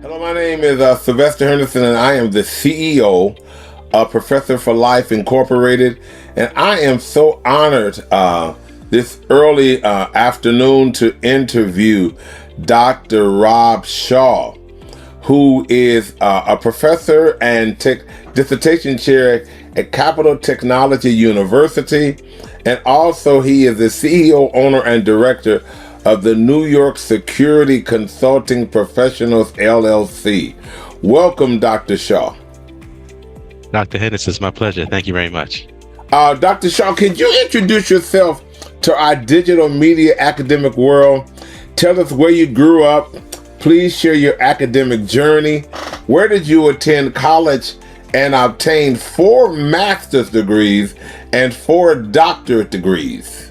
Hello, my name is Sylvester Henderson, and I am the CEO of Professor for Life Incorporated. And I am so honored this early afternoon to interview Dr. Robb Shawe, who is a professor and dissertation chair at Capital Technology University. And also he is the CEO, owner, and director of the New York Security Consulting Professionals, L.L.C. Welcome, Dr. Shawe. Dr. Henderson, it's my pleasure. Thank you very much. Dr. Shawe, can you introduce yourself to our digital media academic world? Tell us where you grew up. Please share your academic journey. Where did you attend college and obtain 4 master's degrees and 4 doctorate degrees?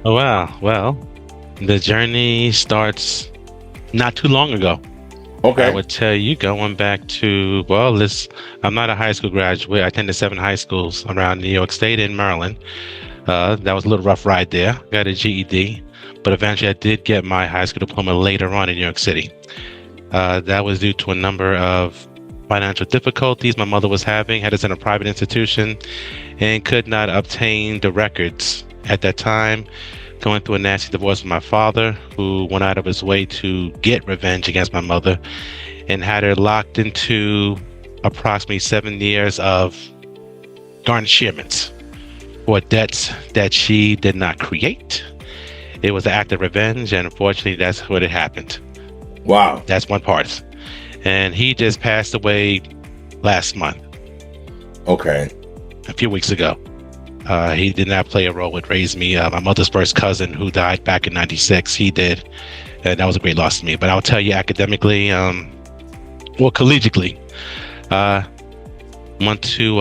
Oh, wow. Well, the journey starts not too long ago. Okay. I would tell you, going back to, I'm not a high school graduate. I attended 7 high schools around New York State and Maryland. That was a little rough ride there. Got a GED, but eventually I did get my high school diploma later on in New York City. That was due to a number of financial difficulties my mother was having, had us in a private institution, and could not obtain the records at that time. Going through a nasty divorce with my father, who went out of his way to get revenge against my mother and had her locked into approximately 7 years of garnishments for debts that she did not create. It was an act of revenge, and unfortunately, that's what it happened. Wow. That's one part. And he just passed away last month. Okay. A few weeks ago. He did not play a role with raising me. My mother's first cousin, who died back in '96, he did. And that was a great loss to me. But I'll tell you, academically, collegiately, went to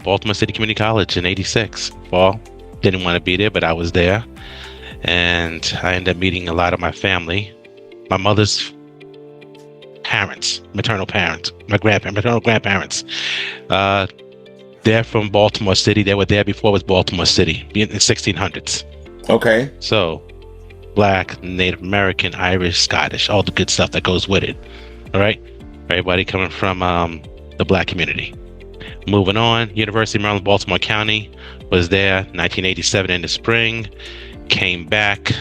Baltimore City Community College in '86. Fall. Didn't want to be there, but I was there. And I ended up meeting a lot of my family. My mother's parents, maternal grandparents. They're from Baltimore City. They were there before it was Baltimore City in the 1600s. Okay. So, Black, Native American, Irish, Scottish, all the good stuff that goes with it. All right. Everybody coming from the Black community. Moving on, University of Maryland, Baltimore County, was there 1987 in the spring. Came back.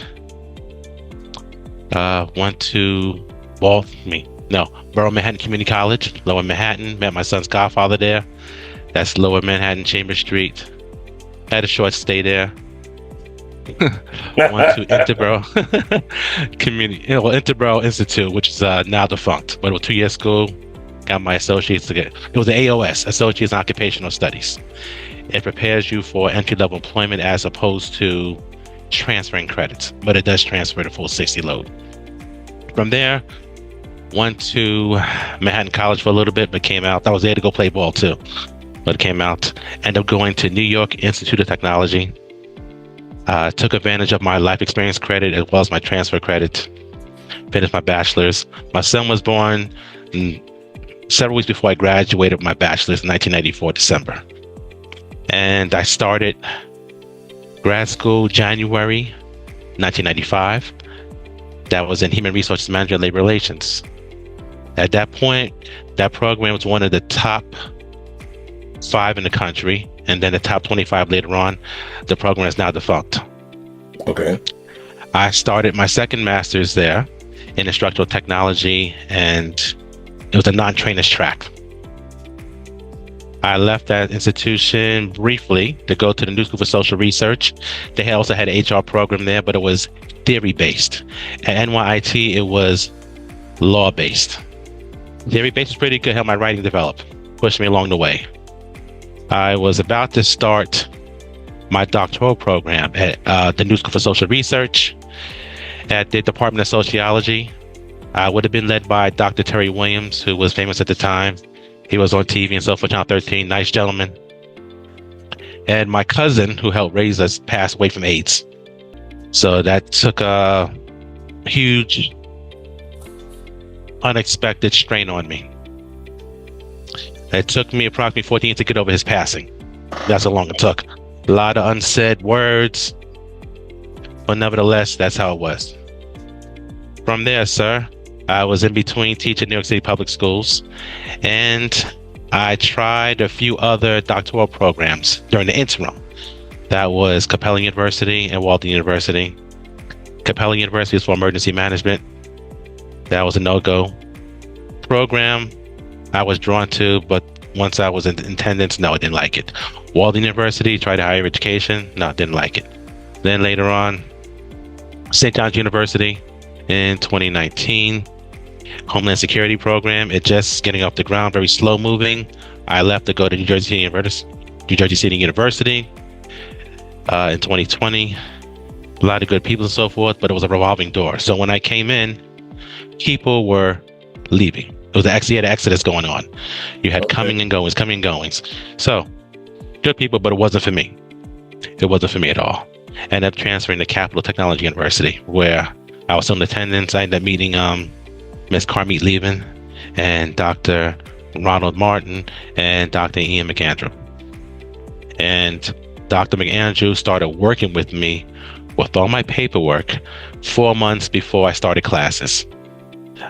Went to Borough Manhattan Community College, Lower Manhattan. Met my son's godfather there. That's Lower Manhattan, Chambers Street. Had a short stay there. Went to Interborough Institute, which is now defunct, but it was a 2-year school. Got my associates it was an AOS, Associates in Occupational Studies. It prepares you for entry-level employment as opposed to transferring credits, but it does transfer the full 60 load. From there, went to Manhattan College for a little bit, but came out. I was there to go play ball too, but came out. Ended up going to New York Institute of Technology. Took advantage of my life experience credit as well as my transfer credit. Finished my bachelor's. My son was born several weeks before I graduated with my bachelor's in 1994, December. And I started grad school January 1995. That was in Human Resources Management and Labor Relations. At that point, that program was one of the top 5 in the country, and then the top 25 later on. The program is now defunct. Okay. I started my second master's there in instructional technology, and it was a non-trainer's track. I left that institution briefly to go to the New School for Social Research. They also had an HR program there, but it was theory-based. At NYIT, it was law-based. Theory-based was pretty good, helped my writing develop, pushed me along the way. I was about to start my doctoral program at the New School for Social Research at the Department of Sociology. I would have been led by Dr. Terry Williams, who was famous at the time. He was on TV and so forth, Channel 13, nice gentleman. And my cousin, who helped raise us, passed away from AIDS. So that took a huge, unexpected strain on me. It took me approximately 14 years to get over his passing. That's how long it took. A lot of unsaid words, but nevertheless, that's how it was. From there, sir, I was in between teaching New York City public schools, and I tried a few other doctoral programs during the interim. That was Capella University and Walden University. Capella University is for emergency management. That was a no-go. Program I was drawn to, but once I was in attendance, no, I didn't like it. Walden University, tried higher education, no, didn't like it. Then later on, St. John's University in 2019, Homeland Security program. It just getting off the ground, very slow moving. I left to go to New Jersey City University in 2020. A lot of good people and so forth, but it was a revolving door. So when I came in, people were leaving. It was actually an exodus going on. You had coming and goings. So good people, but it wasn't for me. It wasn't for me at all. I ended up transferring to Capital Technology University, where I was still in attendance. I ended up meeting Ms. Carmeet Levin and Dr. Ronald Martin and Dr. Ian McAndrew. And Dr. McAndrew started working with me with all my paperwork 4 months before I started classes.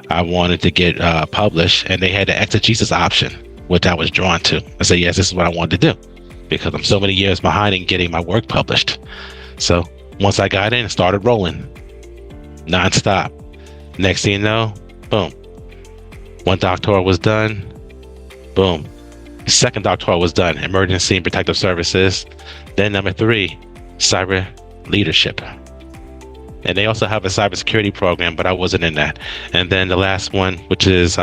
I wanted to get published, and they had the exegesis option, which I was drawn to. I said, yes, this is what I wanted to do, because I'm so many years behind in getting my work published. So once I got in, it started rolling nonstop. Next thing you know, boom. One doctoral was done, boom. Second doctoral was done, emergency and protective services. Then number 3, cyber leadership. And they also have a cybersecurity program, but I wasn't in that. And then the last one, which is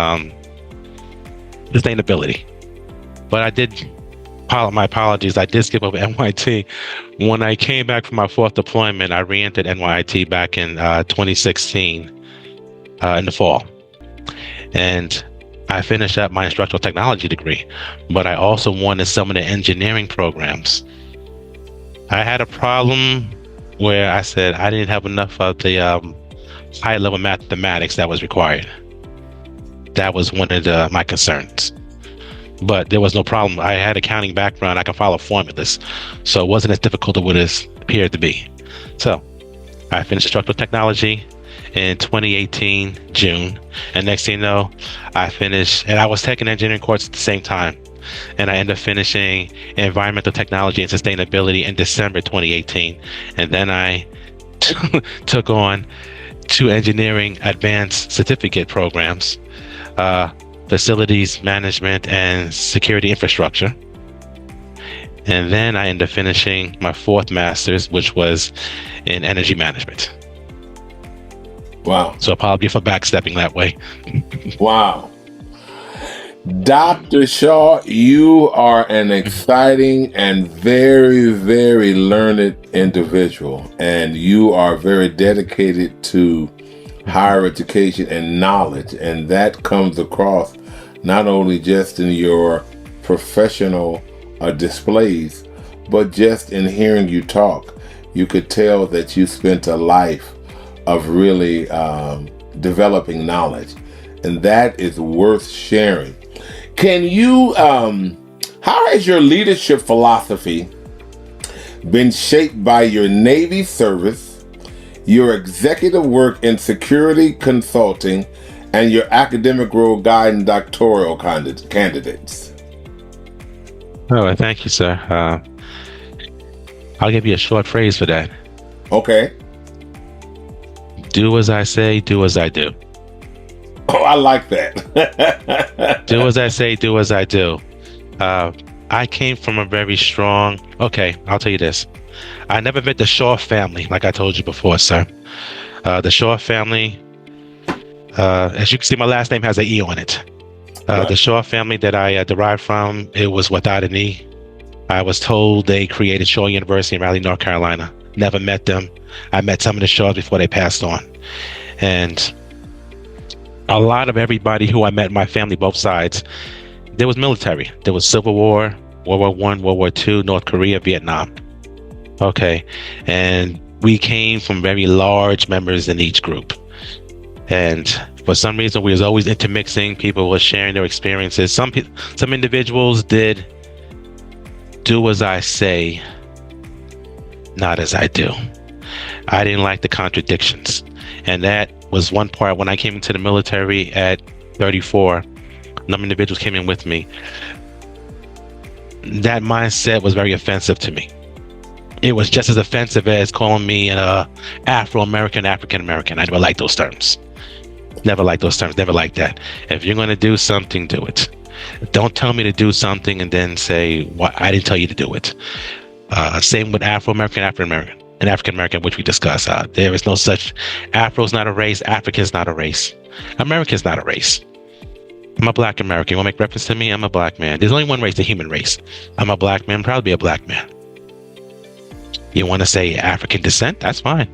sustainability. But I did, my apologies, I did skip over NYT. When I came back from my 4th deployment, I re-entered NYT back in 2016 in the fall. And I finished up my instructional technology degree, but I also wanted some of the engineering programs. I had a problem where I said I didn't have enough of the high-level mathematics that was required. That was one of my concerns. But there was no problem. I had accounting background. I can follow formulas. So it wasn't as difficult as it appeared to be. So I finished instructional technology in 2018, June. And next thing you know, I finished, and I was taking engineering course at the same time. And I ended up finishing environmental technology and sustainability in December 2018. And then I took on 2 engineering advanced certificate programs, facilities management and security infrastructure. And then I ended up finishing my 4th master's, which was in energy management. Wow. So apology for backstepping that way. Wow. Dr. Shawe, you are an exciting and very, very learned individual, and you are very dedicated to higher education and knowledge, and that comes across not only just in your professional displays, but just in hearing you talk. You could tell that you spent a life of really developing knowledge, and that is worth sharing. Can you, how has your leadership philosophy been shaped by your Navy service, your executive work in security consulting, and your academic role guiding doctoral candidates? Oh, thank you, sir. I'll give you a short phrase for that. Okay. Do as I say, do as I do. Oh, I like that. Do as I say, do as I do. I came from a very strong, I'll tell you this. I never met the Shawe family, like I told you before, sir. The Shawe family, as you can see, my last name has an E on it. Right. The Shawe family that I derived from, it was without an E. I was told they created Shawe University in Raleigh, North Carolina. Never met them. I met some of the Shawes before they passed on. And a lot of everybody who I met in my family, both sides, there was military. There was Civil War, World War I, World War II, North Korea, Vietnam. Okay. And we came from very large members in each group. And for some reason, we was always intermixing. People were sharing their experiences. Some individuals did do as I say, not as I do. I didn't like the contradictions. And that was one part when I came into the military at 34. A number of individuals came in with me. That mindset was very offensive to me. It was just as offensive as calling me an Afro-American, African-American. I never liked those terms. Never liked those terms. Never liked that. If you're going to do something, do it. Don't tell me to do something and then say, "Well, I didn't tell you to do it." Same with Afro-American, African-American, and African-American, which we discussed. There is no such. Afro's not a race. African's not a race. American's not a race. I'm a black American. You want to make reference to me? I'm a black man. There's only one race, the human race. I'm a black man. Probably a black man. You want to say African descent? That's fine.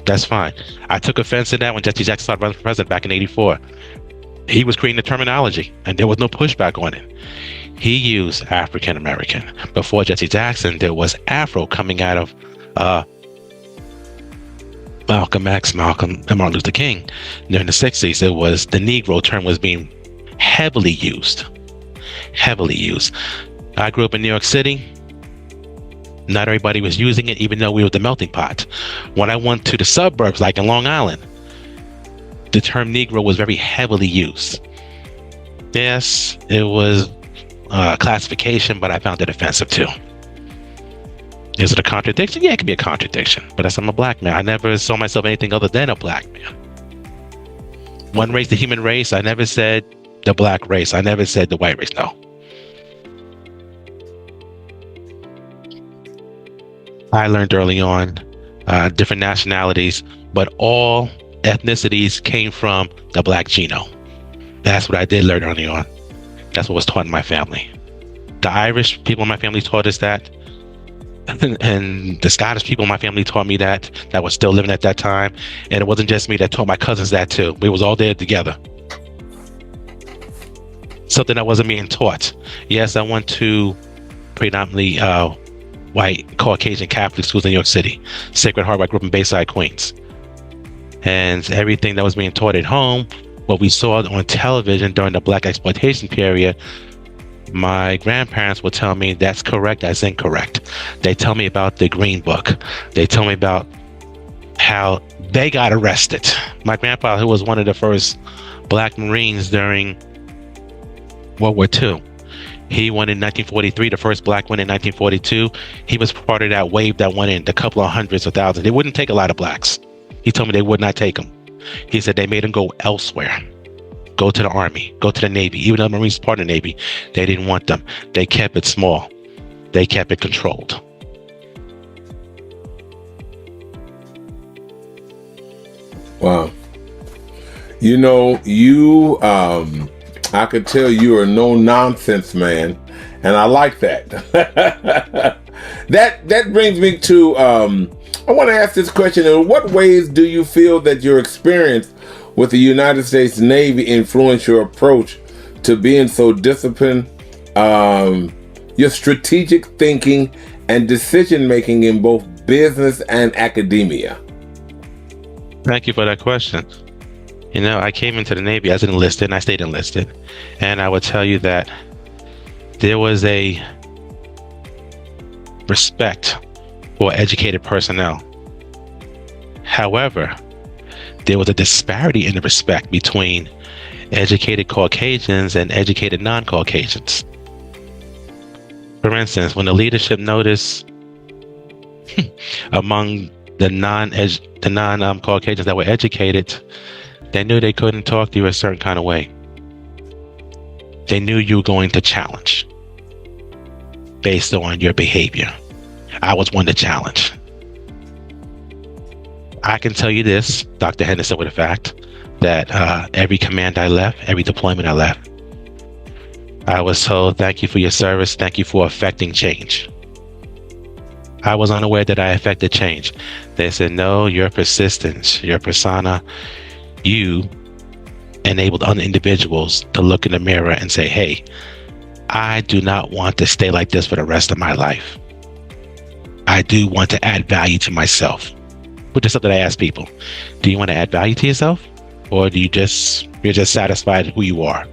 That's fine. I took offense to that when Jesse Jackson started running for president back in '84. He was creating the terminology, and there was no pushback on it. He used African American. Before Jesse Jackson, there was Afro coming out of Malcolm X, Malcolm, and Martin Luther King. During the '60s, it was the Negro term was being heavily used. Heavily used. I grew up in New York City. Not everybody was using it, even though we were the melting pot. When I went to the suburbs, like in Long Island, the term Negro was very heavily used. Yes, it was a classification, but I found it offensive too. Is it a contradiction? Yeah, it can be a contradiction. But I'm a black man. I never saw myself anything other than a black man. One race, the human race. I never said the black race. I never said the white race. No. I learned early on different nationalities, but all ethnicities came from the black genome. That's what I did learn early on. That's what was taught in my family. The Irish people in my family taught us that. And the Scottish people in my family taught me that was still living at that time. And it wasn't just me that taught my cousins that too. We was all there together. Something that wasn't being taught. Yes, I went to predominantly white Caucasian Catholic schools in New York City. Sacred Heart, I grew up in Bayside, Queens. And everything that was being taught at home, what we saw on television during the Black exploitation period, my grandparents would tell me that's correct, that's incorrect. They tell me about the Green Book. They tell me about how they got arrested. My grandpa, who was one of the first Black Marines during World War II, he went in 1943, the first Black went in 1942. He was part of that wave that went in, the couple of hundreds of thousands. They wouldn't take a lot of Blacks. He told me they would not take them. He said they made them go elsewhere. Go to the Army, go to the Navy. Even though the Marines part of the Navy, they didn't want them. They kept it small. They kept it controlled. Wow. You know, I could tell you are no nonsense man, and I like that. That brings me to, I want to ask this question. In what ways do you feel that your experience with the United States Navy influence your approach to being so disciplined, your strategic thinking and decision making in both business and academia? Thank you for that question. You know, I came into the Navy as an enlisted, and I stayed enlisted. And I would tell you that there was a respect for educated personnel. However, there was a disparity in the respect between educated Caucasians and educated non-Caucasians. For instance, when the leadership noticed among the non-Caucasians that were educated, they knew they couldn't talk to you a certain kind of way. They knew you were going to challenge based on your behavior. I was one to challenge. I can tell you this, Dr. Henderson, with a fact, that every command I left, every deployment I left, I was told, thank you for your service, thank you for affecting change. I was unaware that I affected change. They said, no, your persistence, your persona, you enabled other individuals to look in the mirror and say, hey, I do not want to stay like this for the rest of my life. I do want to add value to myself. Which is something I ask people. Do you want to add value to yourself? Or do you're just satisfied with who you are?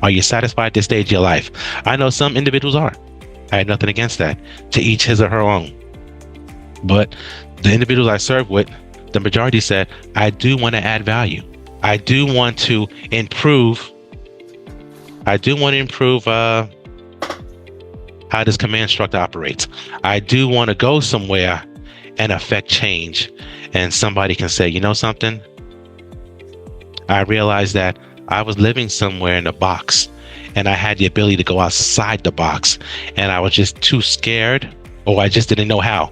Are you satisfied at this stage of your life? I know some individuals are. I have nothing against that. To each his or her own. But the individuals I serve with, The majority said, I do want to add value. I do want to improve. How this command structure operates. I do want to go somewhere and affect change. And somebody can say, you know something? I realized that I was living somewhere in a box and I had the ability to go outside the box, and I was just too scared, or I just didn't know how.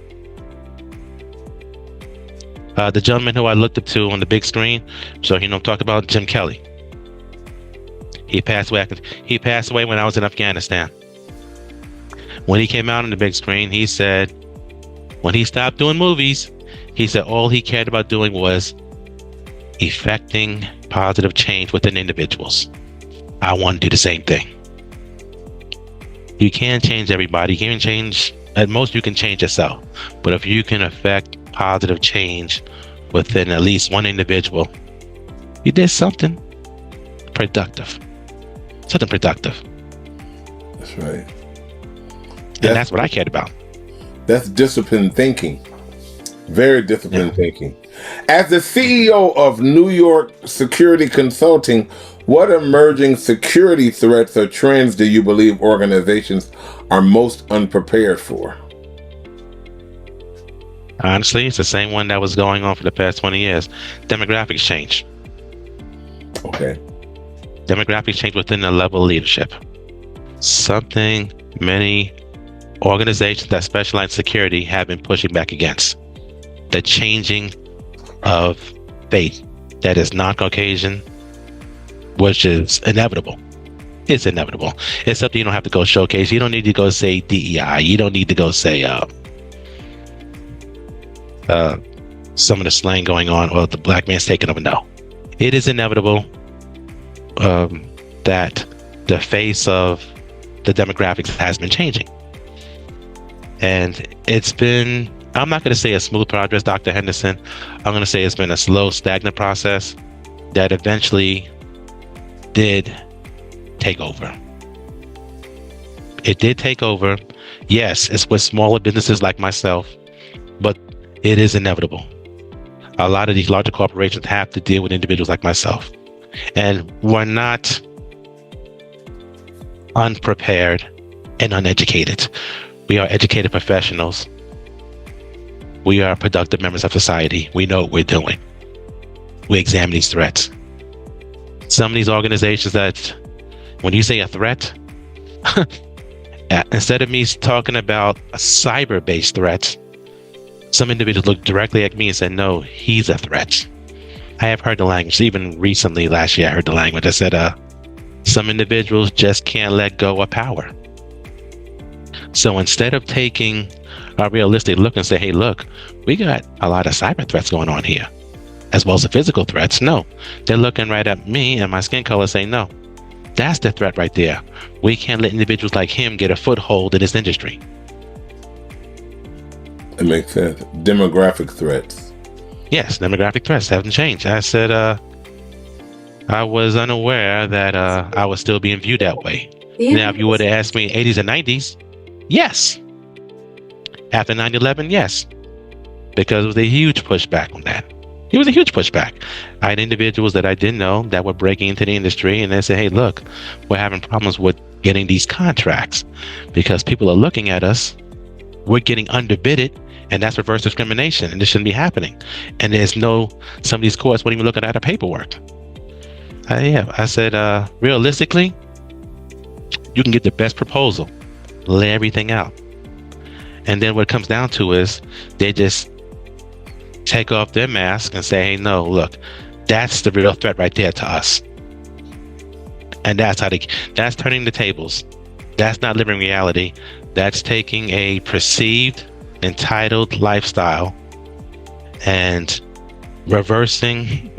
The gentleman who I looked up to on the big screen, so I'm talking about Jim Kelly. He passed away. He passed away when I was in Afghanistan. When he came out on the big screen, he said, when he stopped doing movies, he said all he cared about doing was effecting positive change within individuals. I want to do the same thing. You can't change everybody. You can change, at most you can change yourself. But if you can affect positive change within at least one individual, you did something productive. Something productive. That's right. And that's what I cared about. That's disciplined thinking. Very disciplined thinking. As the CEO of New York Security Consulting, what emerging security threats or trends do you believe organizations are most unprepared for? Honestly, it's the same one that was going on for the past 20 years. Demographics change. Okay. Demographics change within the level of leadership. Something many organizations that specialize in security have been pushing back against. The changing of faith that is non-Caucasian, which is inevitable. It's inevitable. It's something you don't have to go showcase. You don't need to go say DEI. You don't need to go say some of the slang going on, or the black man's taking over. No. It is inevitable that the face of the demographics has been changing. And it's been, I'm not going to say a smooth progress, Dr. Henderson. I'm going to say it's been a slow, stagnant process that eventually did take over. It did take over. Yes, it's with smaller businesses like myself, but it is inevitable. A lot of these larger corporations have to deal with individuals like myself. And we're not unprepared and uneducated. We are educated professionals. We are productive members of society. We know what we're doing. We examine these threats. Some of these organizations that, when you say a threat, instead of me talking about a cyber-based threat, some individuals look directly at me and say, no, he's a threat. I have heard the language. Even recently, last year, I heard the language. I said, some individuals just can't let go of power. So instead of taking a realistic look and say, hey, look, we got a lot of cyber threats going on here, as well as the physical threats. No, they're looking right at me and my skin color saying, no, that's the threat right there. We can't let individuals like him get a foothold in this industry. It makes sense. Demographic threats. Yes, demographic threats haven't changed. I said, I was unaware that I was still being viewed that way. Yeah. Now, if you would have asked me 80s and 90s, yes. After 9/11, yes. Because it was a huge pushback on that. It was a huge pushback. I had individuals that I didn't know that were breaking into the industry, and they said, hey, look, we're having problems with getting these contracts because people are looking at us. We're getting underbidded, and that's reverse discrimination, and this shouldn't be happening. And there's some of these courts weren't even looking at our paperwork. I said, realistically, you can get the best proposal, lay everything out. And then what it comes down to is they just take off their mask and say, hey, no, look, that's the real threat right there to us. And that's turning the tables. That's not living reality. That's taking a perceived entitled lifestyle and reversing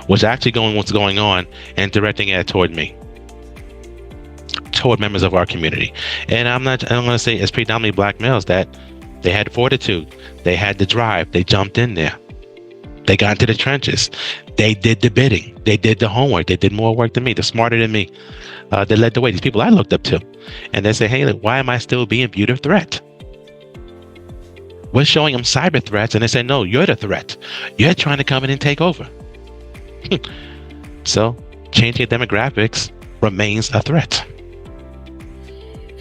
what's going on and directing it toward me, toward members of our community. And I'm going to say it's predominantly black males that they had fortitude, they had the drive, they jumped in there, they got into the trenches, they did the bidding, they did the homework, they did more work than me, they're smarter than me. They led the way. These people I looked up to, and they say, hey, why am I still being viewed a threat? We're showing them cyber threats, and they say, no, you're the threat. You're trying to come in and take over. So changing demographics remains a threat.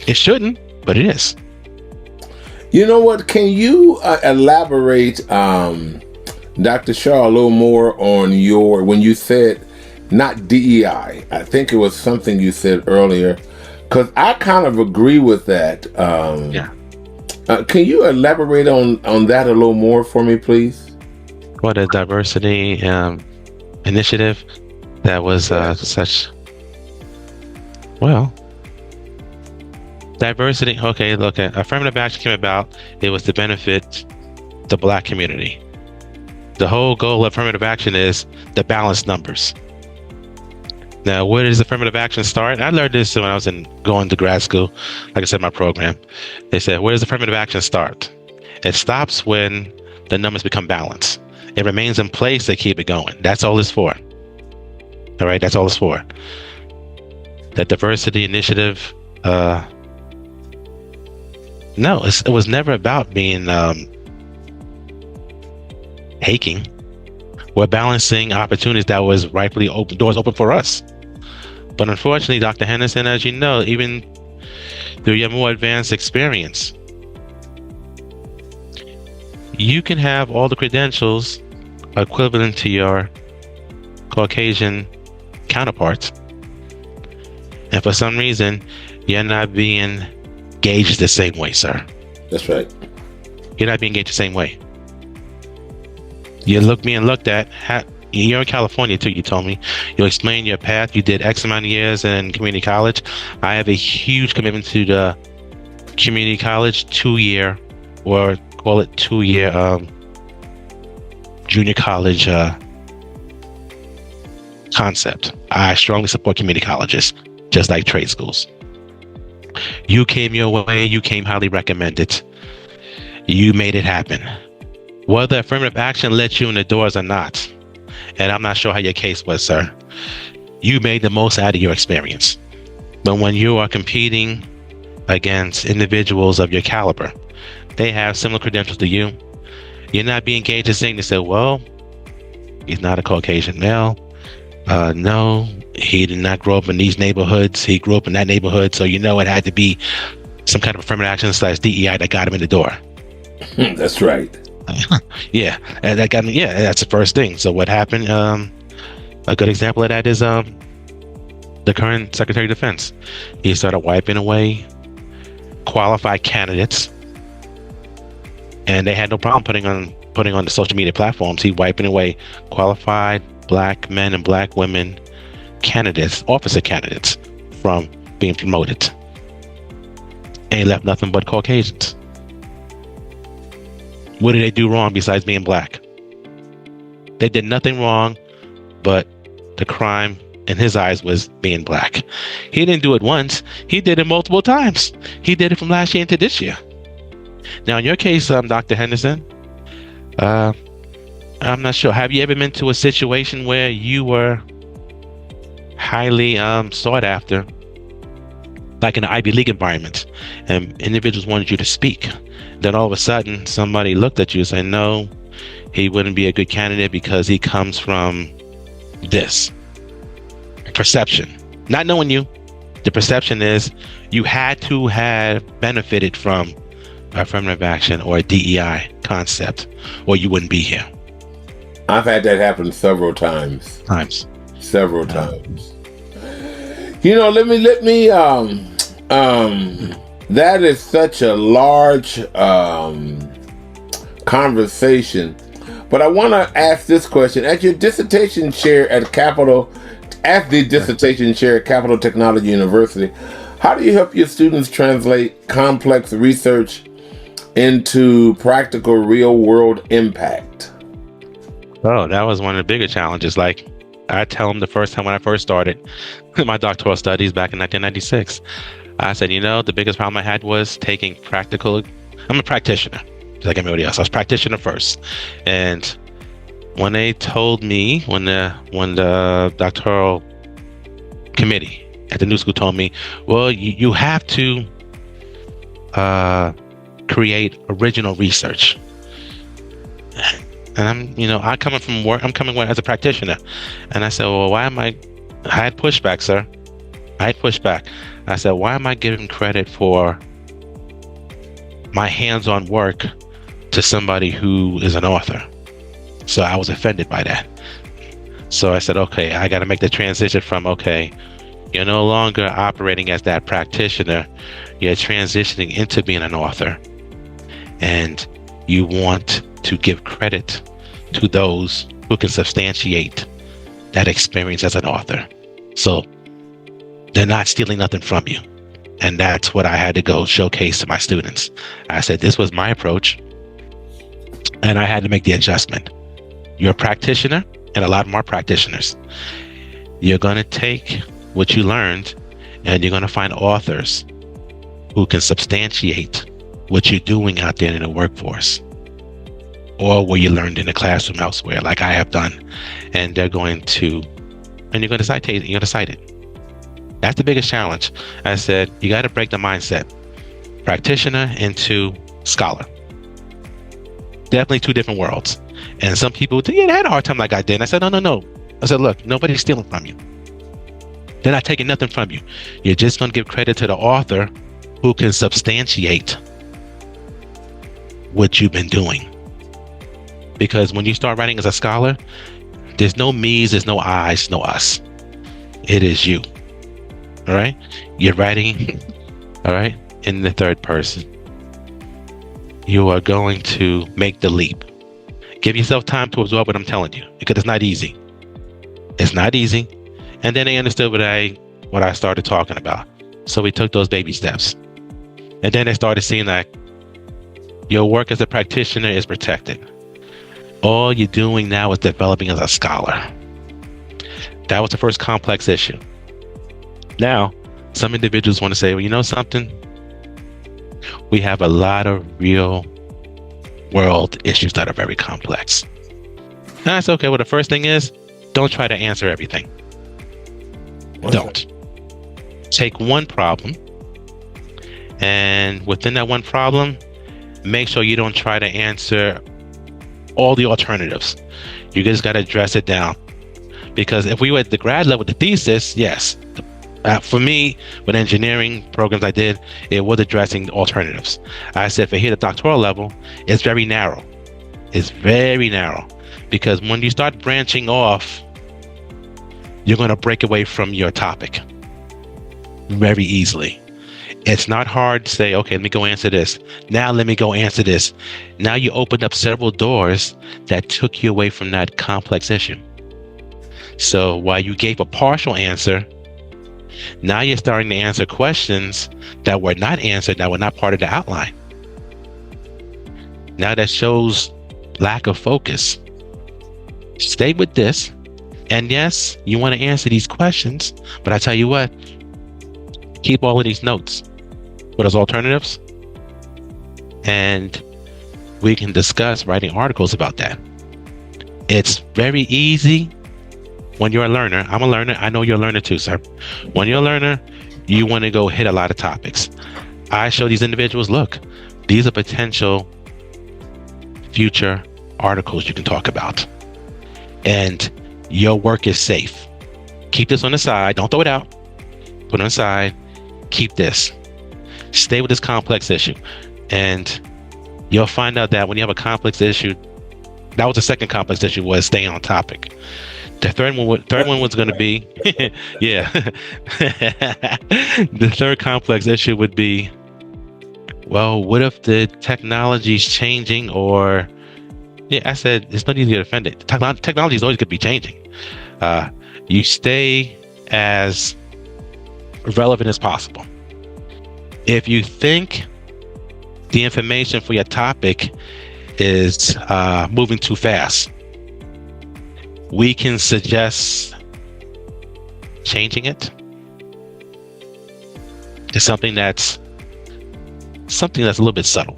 It shouldn't, but it is. You know what? Can you elaborate, Dr. Shawe, a little more on when you said not DEI? I think it was something you said earlier, because I kind of agree with that. Yeah. Can you elaborate on that a little more for me, please? What a diversity initiative that was such. Well, diversity. Okay, look, affirmative action came about. It was to benefit the Black community. The whole goal of affirmative action is to balance numbers. Now, where does affirmative action start? I learned this when I was going to grad school. Like I said, my program, they said, where does affirmative action start? It stops when the numbers become balanced. It remains in place to keep it going. That's all it's for. All right, that's all it's for. The diversity initiative. No, it was never about being haking. We're balancing opportunities that was rightfully open, doors open for us. But unfortunately, Dr. Henderson, as you know, even through your more advanced experience, you can have all the credentials equivalent to your Caucasian counterparts. And for some reason, you're not being gauged the same way, sir. That's right. You're not being gauged the same way. You're being looked at. You're in California too, you told me. You explained your path. You did X amount of years in community college. I have a huge commitment to the community college 2-year, or call it 2-year junior college concept. I strongly support community colleges, just like trade schools. You came your way. You came highly recommended. You made it happen. Whether affirmative action let you in the doors or not, and I'm not sure how your case was, sir, you made the most out of your experience. But when you are competing against individuals of your caliber, they have similar credentials to you. You're not being gauged as saying to say, well, he's not a Caucasian male. No, he did not grow up in these neighborhoods. He grew up in that neighborhood. So, it had to be some kind of affirmative action / DEI that got him in the door. That's right. Yeah, and that got me. Yeah, that's the first thing. So what happened? A good example of that is the current Secretary of Defense. He started wiping away qualified candidates, and they had no problem putting on the social media platforms. He wiping away qualified Black men and Black women candidates, officer candidates, from being promoted, and he left nothing but Caucasians. What did they do wrong besides being Black? They did nothing wrong, but the crime in his eyes was being Black. He didn't do it once. He did it multiple times. He did it from last year into this year. Now, in your case, Dr. Henderson, I'm not sure. Have you ever been to a situation where you were highly sought after, like in an Ivy League environment, and individuals wanted you to speak? Then all of a sudden, somebody looked at you and said, no, he wouldn't be a good candidate because he comes from this. Perception. Not knowing you, the perception is you had to have benefited from affirmative action or a DEI concept, or you wouldn't be here. I've had that happen several times. Several times. Let me that is such a large conversation, but I want to ask this question. At your dissertation chair at Capital Technology University, how do you help your students translate complex research into practical real-world impact? Oh, that was one of the bigger challenges. Like I tell them the first time when I first started my doctoral studies back in 1996, I said, the biggest problem I had was taking practical. I'm a practitioner, just like everybody else. I was practitioner first. And when they told me, when the doctoral committee at the new school told me, well, you have to create original research. And I'm coming from work. I'm coming as a practitioner, and I said, well, why am I had pushback, sir. I had pushback. I said, why am I giving credit for my hands-on work to somebody who is an author? So I was offended by that. So I said, okay, I got to make the transition from, okay, you're no longer operating as that practitioner. You're transitioning into being an author. And you want to give credit to those who can substantiate that experience as an author. So they're not stealing nothing from you. And that's what I had to go showcase to my students. I said, this was my approach. And I had to make the adjustment. You're a practitioner, and a lot more practitioners. You're going to take what you learned, and you're going to find authors who can substantiate what you're doing out there in the workforce, or what you learned in the classroom elsewhere, like I have done. And you're going to cite it. That's the biggest challenge. I said, you got to break the mindset. Practitioner into scholar. Definitely two different worlds. And some people, they had a hard time like I did. And I said, no. I said, look, nobody's stealing from you. They're not taking nothing from you. You're just going to give credit to the author who can substantiate what you've been doing. Because when you start writing as a scholar, there's no me's, there's no I's, no us. It is you. All right? You're writing, all right, in the third person. You are going to make the leap. Give yourself time to absorb what I'm telling you, because it's not easy. It's not easy. And then they understood what I started talking about. So we took those baby steps. And then they started seeing that your work as a practitioner is protected. All you're doing now is developing as a scholar. That was the first complex issue. Now, some individuals want to say, well, you know something? We have a lot of real world issues that are very complex. And that's okay. Well, the first thing is, don't try to answer everything. Don't. Take one problem, and within that one problem, make sure you don't try to answer all the alternatives. You just got to address it down. Because if we were at the grad level, the thesis, yes. For me, with engineering programs I did, it was addressing alternatives. I said, for here at the doctoral level, it's very narrow. It's very narrow. Because when you start branching off, you're going to break away from your topic very easily. It's not hard to say, okay, let me go answer this. Now let me go answer this. Now you opened up several doors that took you away from that complex issue. So while you gave a partial answer, now you're starting to answer questions that were not answered, that were not part of the outline. Now that shows lack of focus. Stay with this. And yes, you want to answer these questions, but I tell you what, keep all of these notes with those alternatives, and we can discuss writing articles about that. It's very easy when you're a learner. I'm a learner. I know you're a learner too, sir. When you're a learner, you want to go hit a lot of topics. I show these individuals, look, these are potential future articles you can talk about. And your work is safe. Keep this on the side. Don't throw it out. Put it on the side. Keep this. Stay with this complex issue. And you'll find out that when you have a complex issue, that was the second complex issue, was staying on topic. The third one was going to be, yeah. The third complex issue would be, well, what if the technology's changing? Or, yeah, I said, it's no need to get offended. Technology is always going to be changing. You stay as relevant as possible. If you think the information for your topic is moving too fast, we can suggest changing it. It's something that's a little bit subtle,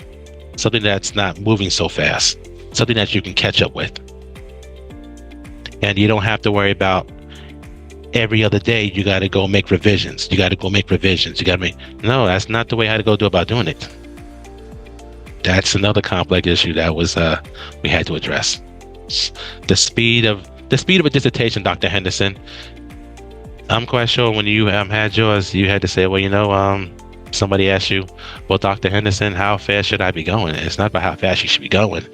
something that's not moving so fast, something that you can catch up with. And you don't have to worry about every other day you got to go make revisions. No, that's not the way how to go about doing it. that's another complex issue that was we had to address. The speed of a dissertation, Dr. Henderson. I'm quite sure when you had yours, you had to say, well, somebody asked you, well, Dr. Henderson, how fast should I be going? It's not about how fast you should be going.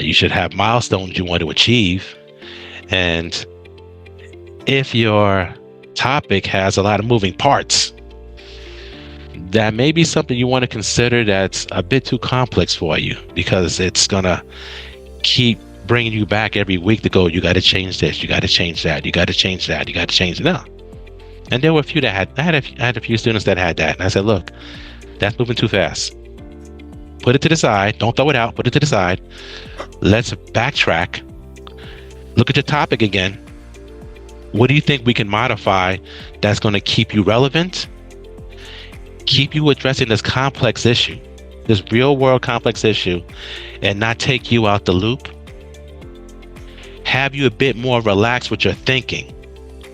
You should have milestones you want to achieve. And if your topic has a lot of moving parts, that may be something you want to consider that's a bit too complex for you, because it's going to keep bringing you back every week to go, you got to change this, you got to change that, you got to change that, you got to change it now. And there were a few that I had a few students that had that. And I said, look, that's moving too fast. Put it to the side. Don't throw it out. Put it to the side. Let's backtrack. Look at your topic again. What do you think we can modify that's going to keep you relevant? Keep you addressing this complex issue, this real world complex issue, and not take you out the loop. Have you a bit more relaxed with your thinking.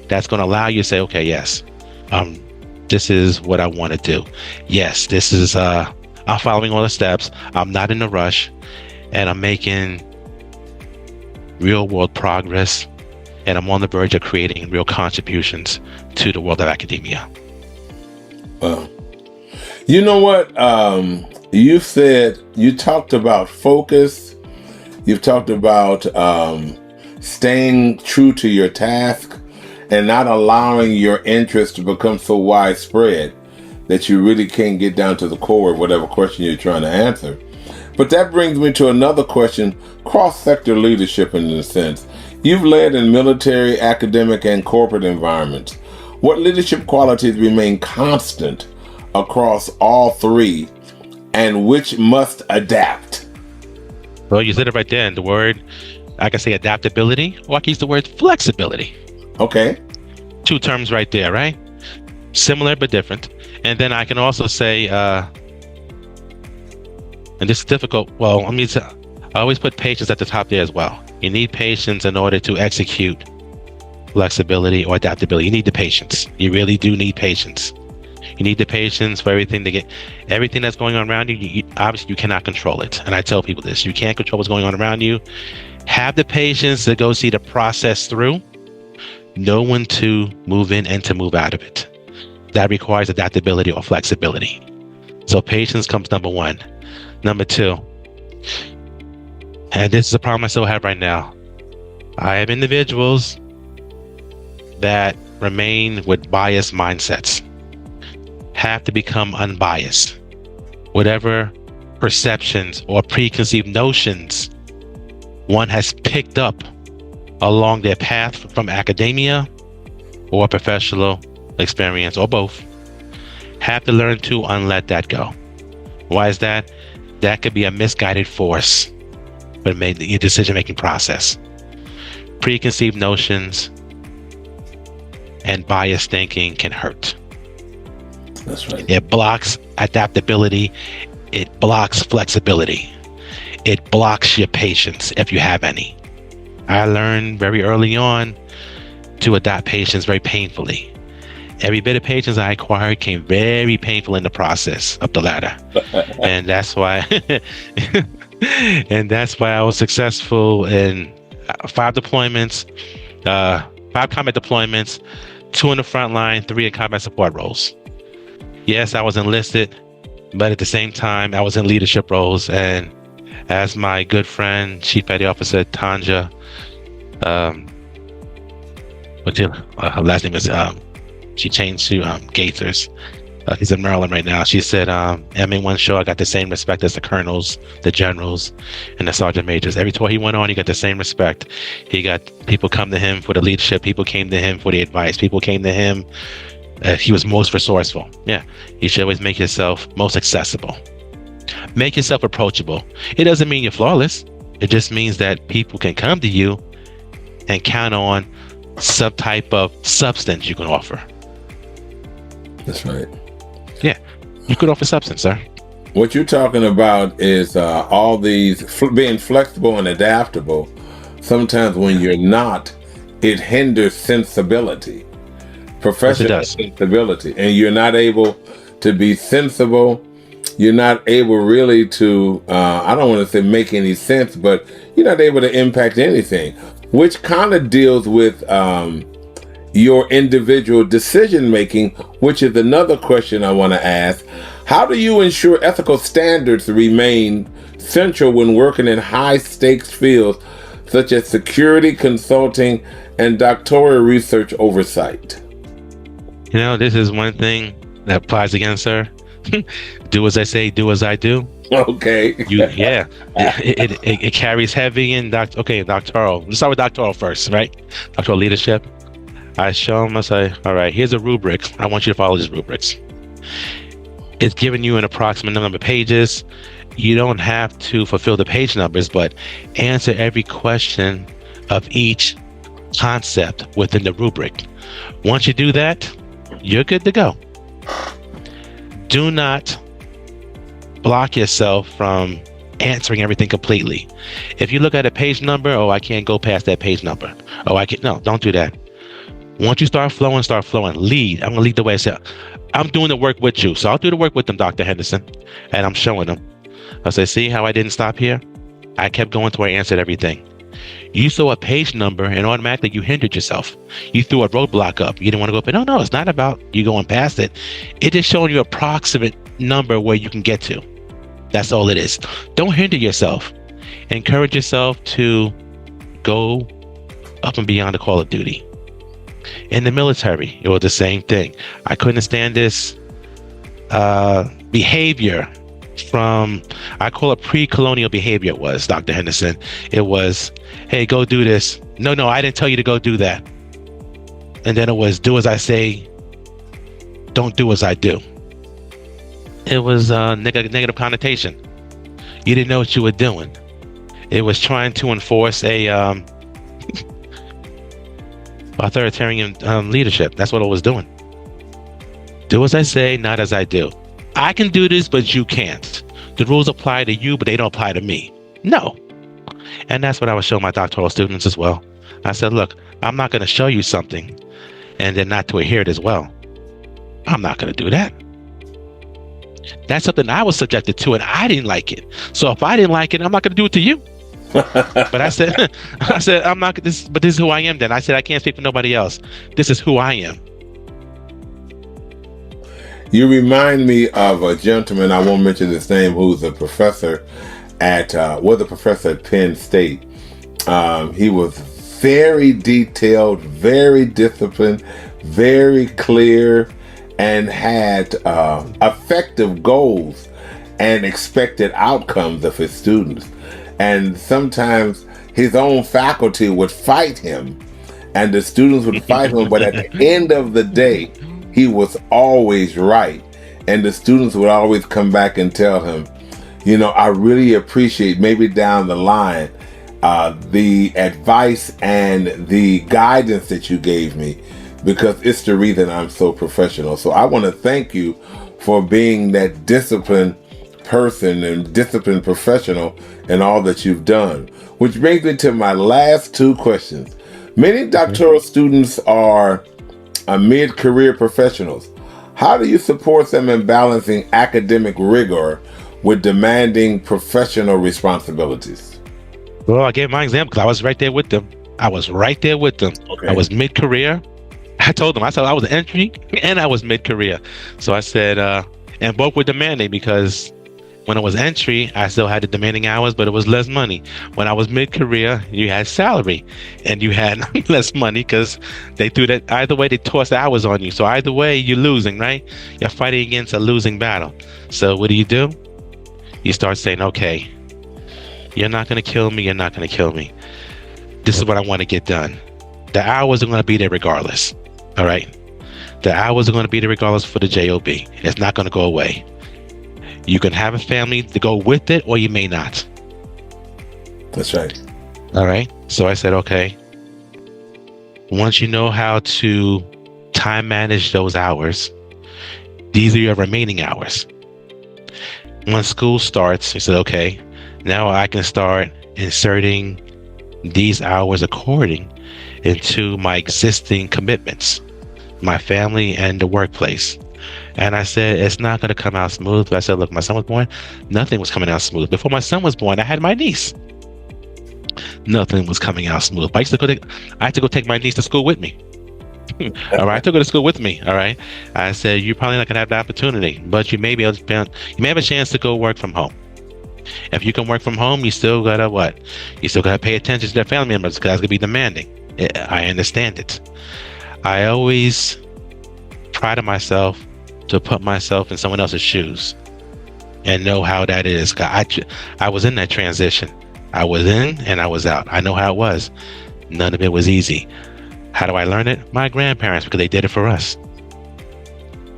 That's going to allow you to say, okay, yes, this is what I want to do. Yes, this is, I'm following all the steps. I'm not in a rush, and I'm making real world progress, and I'm on the verge of creating real contributions to the world of academia. Well, you know what? You talked about focus. You've talked about staying true to your task and not allowing your interest to become so widespread that you really can't get down to the core of whatever question you're trying to answer. But that brings me to another question, cross-sector leadership in a sense. You've led in military, academic, and corporate environments. What leadership qualities remain constant across all three, and which must adapt? Well, you said it right there in the word. I can say adaptability, or I can use the word flexibility. Okay. Two terms right there, right? Similar but different. And then I can also say, and this is difficult. Well, I always put patience at the top there as well. You need patience in order to execute flexibility or adaptability. You need the patience. You really do need patience. You need the patience for everything that's going on around you. Obviously, you cannot control it. And I tell people this, you can't control what's going on around you. Have the patience to go see the process through. Know when to move in and to move out of it. That requires adaptability or flexibility. So patience comes number one. Number two, and this is a problem I still have right now. I have individuals that remain with biased mindsets. Have to become unbiased. Whatever perceptions or preconceived notions one has picked up along their path from academia or professional experience or both, have to learn to unlet that go. Why is that? That could be a misguided force for your decision-making process. Preconceived notions and biased thinking can hurt. That's right. It blocks adaptability. It blocks flexibility. It blocks your patience, if you have any. I learned very early on to adopt patience very painfully. Every bit of patience I acquired came very painful in the process of the ladder. And that's why I was successful in 5 deployments, 5 combat deployments, 2 in the front line, 3 in combat support roles. Yes, I was enlisted, but at the same time, I was in leadership roles. And as my good friend, Chief Petty Officer Tanja, her last name is, she changed to Gaithers. He's in Maryland right now. She said, M1 Shaw, I got the same respect as the colonels, the generals, and the sergeant majors. Every tour he went on, he got the same respect. He got people come to him for the leadership. People came to him for the advice. People came to him. He was most resourceful. Yeah, you should always make yourself most accessible. Make yourself approachable. It doesn't mean you're flawless. It just means that people can come to you and count on some type of substance you can offer. That's right. Yeah, you could offer substance, sir. What you're talking about is all these being flexible and adaptable. Sometimes when you're not, it hinders sensibility, professional sensibility, and you're not able to be sensible you're not able really to, I don't want to say make any sense, but you're not able to impact anything, which kind of deals with your individual decision making, which is another question I want to ask. How do you ensure ethical standards remain central when working in high stakes fields such as security, consulting, and doctoral research oversight? You know, this is one thing that applies again, sir. Do as I say, do as I do. Okay. Yeah, it carries heavy in doctoral. Let's start with doctoral first, right? Doctoral leadership. I show them, I say, all right, here's a rubric. I want you to follow these rubrics. It's giving you an approximate number of pages. You don't have to fulfill the page numbers, but answer every question of each concept within the rubric. Once you do that, you're good to go. Do not block yourself from answering everything completely. If you look at a page number, oh, I can't go past that page number. Oh, I can't. No, don't do that. Once you start flowing, lead. I'm going to lead the way. I say, I'm doing the work with you. So I'll do the work with them, Dr. Henderson. And I'm showing them. I say, see how I didn't stop here? I kept going till I answered everything. You saw a page number and automatically you hindered yourself. You threw a roadblock up. You didn't want to go up. But no, it's not about you going past it. It's just showing you an approximate number where you can get to. That's all it is. Don't hinder yourself. Encourage yourself to go up and beyond the call of duty. In the military, it was the same thing. I couldn't stand this behavior from, I call it pre-colonial behavior. It was, Dr. Henderson. It was, hey, go do this. No, I didn't tell you to go do that. And then it was, do as I say, don't do as I do. It was negative connotation. You didn't know what you were doing. It was trying to enforce a authoritarian leadership. That's what it was doing. Do as I say, not as I do. I can do this, but you can't. The rules apply to you, but they don't apply to me. No. And that's what I was showing my doctoral students as well. I said, look, I'm not going to show you something and then not to adhere it as well. I'm not going to do that. That's something I was subjected to and I didn't like it. So if I didn't like it, I'm not going to do it to you. But I said, I'm not this, but this is who I am. Then I said, I can't speak for nobody else. This is who I am. You remind me of a gentleman, I won't mention his name, who's a professor at, was a professor at Penn State. He was very detailed, very disciplined, very clear, and had effective goals and expected outcomes of his students. And sometimes his own faculty would fight him and the students would fight him, but at the end of the day, he was always right. And the students would always come back and tell him, you know, I really appreciate maybe down the line, the advice and the guidance that you gave me, because it's the reason I'm so professional. So I want to thank you for being that disciplined person and disciplined professional in all that you've done. Which brings me to my last two questions. Many doctoral students are mid-career professionals. How do you support them in balancing academic rigor with demanding professional responsibilities? Well, I gave my example because I was right there with them. Okay. I was mid-career. I told them, I said I was entry and I was mid-career. So I said, and both were demanding because when I was entry, I still had the demanding hours, but it was less money. When I was mid-career, you had salary and you had less money because they threw that, either way, they tossed hours on you. So either way, you're losing, right? You're fighting against a losing battle. So what do? You start saying, okay, you're not going to kill me. You're not going to kill me. This is what I want to get done. The hours are going to be there regardless. All right. The hours are going to be there regardless for the job. It's not going to go away. You can have a family to go with it, or you may not. That's right. All right. So I said, okay, once you know how to time manage those hours, these are your remaining hours. When school starts, you said, okay, now I can start inserting these hours according into my existing commitments. my family, and the workplace. And I said, it's not going to come out smooth. But I said, look, my son was born, nothing was coming out smooth. Before my son was born, I had my niece. Nothing was coming out smooth. But I had to go take my niece to school with me. All right, I took her to school with me. All right, I said, you're probably not going to have the opportunity, but you may be able to you may have a chance to go work from home. If you can work from home, you still gotta what? You still gotta pay attention to their family members because that's gonna be demanding. I understand it. I always prided myself to put myself in someone else's shoes and know how that is. I was in that transition. I was in and I was out. I know how it was. None of it was easy. How do I learn it? My grandparents, because they did it for us.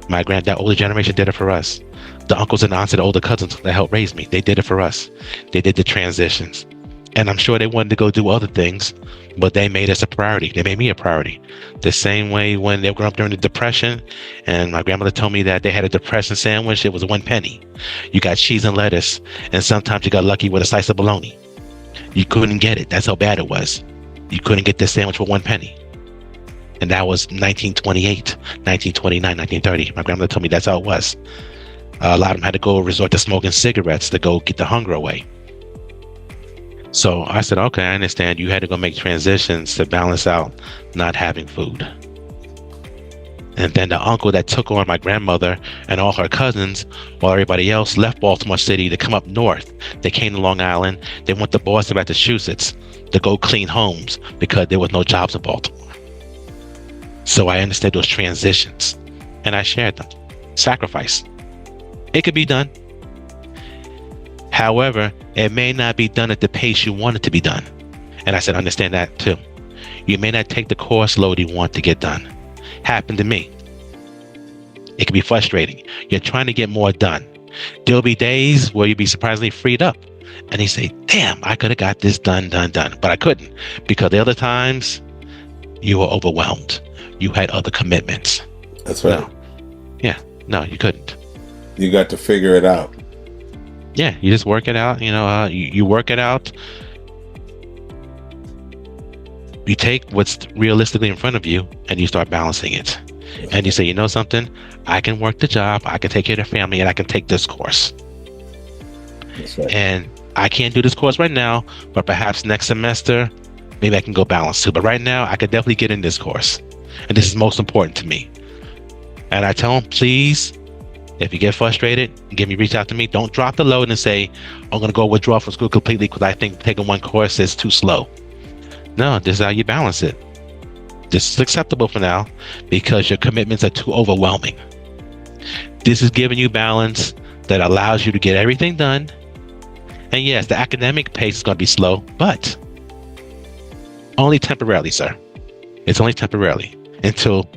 That older generation did it for us. The uncles and aunts and older cousins that helped raise me, they did it for us. They did the transitions. And I'm sure they wanted to go do other things, but they made us a priority. They made me a priority. The same way when they were growing up during the Depression, and my grandmother told me that they had a Depression sandwich, it was 1 penny. You got cheese and lettuce, and sometimes you got lucky with a slice of bologna. You couldn't get it. That's how bad it was. You couldn't get this sandwich for 1 penny. And that was 1928, 1929, 1930. My grandmother told me that's how it was. A lot of them had to go resort to smoking cigarettes to go get the hunger away. So I said, okay, I understand. You had to go make transitions to balance out not having food. And then the uncle that took on my grandmother and all her cousins, while everybody else left Baltimore City to come up north. They came to Long Island. They went to Boston, Massachusetts to go clean homes because there was no jobs in Baltimore. So I understood those transitions and I shared them. Sacrifice. It could be done. However, it may not be done at the pace you want it to be done. And I said, understand that too. You may not take the course load you want to get done. Happened to me. It can be frustrating. You're trying to get more done. There'll be days where you'll be surprisingly freed up. And you say, damn, I could have got this done. But I couldn't because the other times you were overwhelmed. You had other commitments. That's right. No, you couldn't. You got to figure it out. Yeah, you just work it out. You work it out. You take what's realistically in front of you and you start balancing it. And you say, you know something? I can work the job, I can take care of the family, and I can take this course. That's right. And I can't do this course right now, but perhaps next semester, maybe I can go balance too. But right now, I could definitely get in this course. And this is most important to me. And I tell them, please, if you get frustrated, reach out to me. Don't drop the load and say, I'm going to go withdraw from school completely because I think taking one course is too slow. No, this is how you balance it. This is acceptable for now because your commitments are too overwhelming. This is giving you balance that allows you to get everything done. And yes, the academic pace is going to be slow, but only temporarily, sir. It's only temporarily until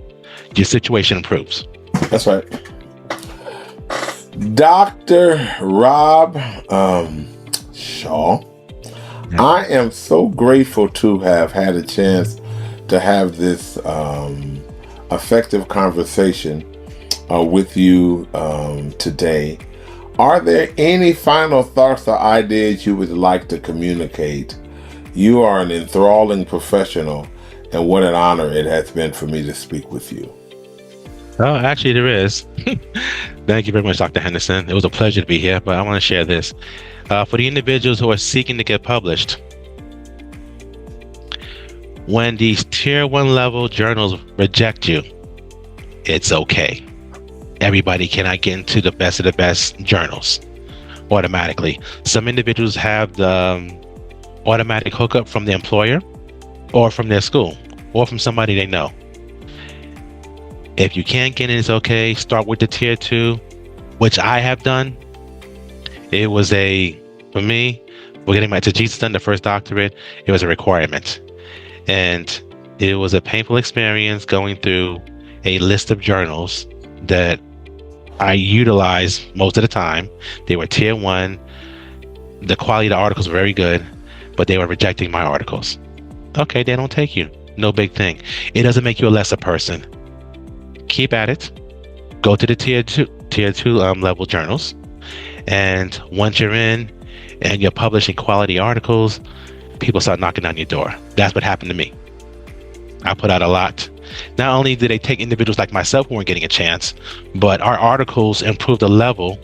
your situation improves. That's right. Dr. Robb Shawe, yeah. I am so grateful to have had a chance to have this effective conversation with you today. Are there any final thoughts or ideas you would like to communicate? You are an enthralling professional, and what an honor it has been for me to speak with you. Oh, actually, there is. Thank you very much, Dr. Henderson. It was a pleasure to be here, but I want to share this. For the individuals who are seeking to get published, when these tier 1 level journals reject you, it's okay. Everybody cannot get into the best of the best journals automatically. Some individuals have the automatic hookup from the employer or from their school or from somebody they know. If you can't get in, it's okay. Start with the tier 2, which I have done. It was for me, we're getting my Jesus done, the first doctorate, it was a requirement. And it was a painful experience going through a list of journals that I utilized most of the time. They were tier 1. The quality of the articles were very good, but they were rejecting my articles. Okay, they don't take you. No big thing. It doesn't make you a lesser person. Keep at it. Go to the tier 2 level journals. And once you're in and you're publishing quality articles, people start knocking on your door. That's what happened to me. I put out a lot. not only did they take individuals like myself who weren't getting a chance, but our articles improved the level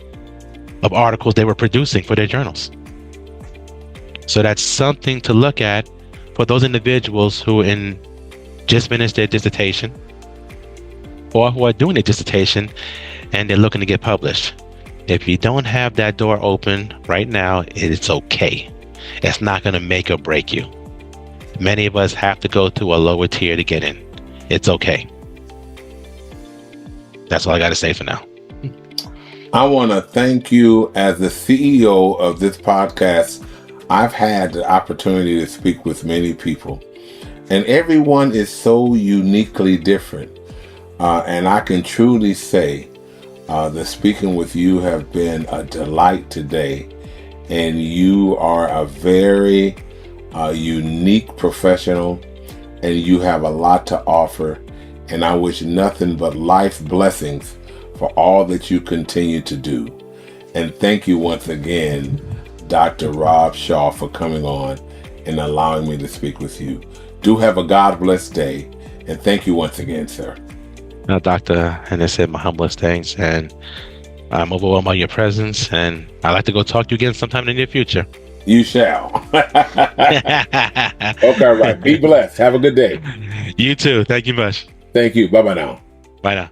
of articles they were producing for their journals. So that's something to look at for those individuals who just finished their dissertation or who are doing their dissertation and they're looking to get published. If you don't have that door open right now, it's okay. It's not going to make or break you. Many of us have to go to a lower tier to get in. It's okay. That's all I got to say for now. I want to thank you. As the CEO of this podcast, I've had the opportunity to speak with many people, and everyone is so uniquely different. And I can truly say that speaking with you have been a delight today. And you are a very unique professional, and you have a lot to offer. And I wish nothing but life blessings for all that you continue to do. And thank you once again, Dr. Robb Shawe, for coming on and allowing me to speak with you. Do have a God bless day. And thank you once again, sir. Now, Doctor, and I said my humblest thanks, and I'm overwhelmed by your presence, and I'd like to go talk to you again sometime in the near future. You shall. Okay, right. Be blessed. Have a good day. You too. Thank you much. Thank you. Bye-bye now. Bye now.